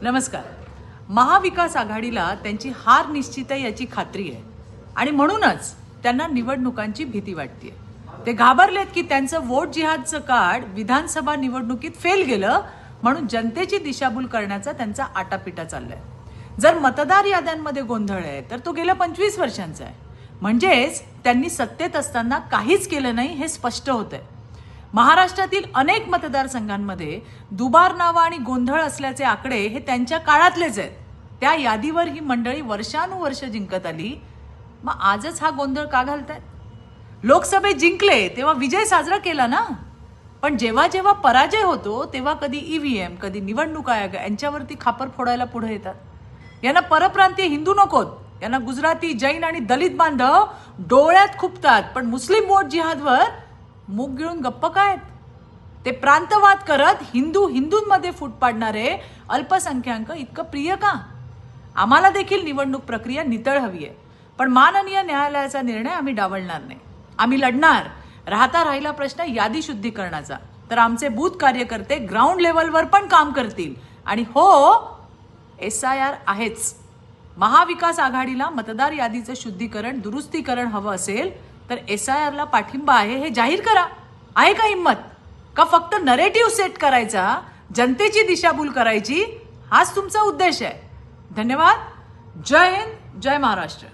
नमस्कार. महाविकास आघाडीला त्यांची हार निश्चित आहे याची खात्री आहे आणि म्हणूनच त्यांना निवडणुकांची भीती वाटते. ते घाबरलेत की त्यांचं वोट जिहादचं कार्ड विधानसभा निवडणुकीत फेल गेलं म्हणून जनतेची दिशाभूल करण्याचा त्यांचा आटापिटा चाललाय. जर मतदार याद्यांमध्ये गोंधळ आहे तर तो गेल्या 25 वर्षांचा आहे. म्हणजेच त्यांनी सत्तेत असताना काहीच केलं नाही हे स्पष्ट होतंय. महाराष्ट्रातील अनेक मतदारसंघांमध्ये दुबार नावं आणि गोंधळ असल्याचे आकडे हे त्यांच्या काळातलेच आहेत. त्या यादीवर ही मंडळी वर्षानुवर्ष जिंकत आली. मग आजच हा गोंधळ का घालतायत? लोकसभेत जिंकले तेव्हा विजय साजरा केला ना, पण जेव्हा जेव्हा पराजय होतो तेव्हा कधी ईव्हीएम कधी निवडणूक आयोग यांच्यावरती खापर फोडायला पुढे येतात. यांना परप्रांतीय हिंदू नकोत, यांना गुजराती, जैन आणि दलित बांधव डोळ्यात खुपतात, पण मुस्लिम वोट जिहादवर मूग गिळून गप्प काय? ते प्रांतवाद करत हिंदूंमध्ये फूट पाडणारे अल्पसंख्याक इतकं प्रिय का? आम्हाला देखील निवडणूक प्रक्रिया नितळ हवी आहे, पण माननीय न्यायालयाचा निर्णय आम्ही डावलणार नाही. आम्ही लढणार. राहिला प्रश्न यादी शुद्धीकरणाचा, तर आमचे बूथ कार्यकर्ते ग्राउंड लेवलवर पण काम करतील. आणि हो, SIR आहेच. महाविकास आघाडीला मतदार यादीचं शुद्धीकरण दुरुस्तीकरण हवं असेल तर SIR ला पाठिंबा आहे हे जाहीर करा. आहे का हिंमत? का फक्त नरेटिव्ह सेट करायचा, जनतेची दिशाभूल करायची, हाच तुमचा उद्देश आहे? धन्यवाद. जय हिंद, जय महाराष्ट्र.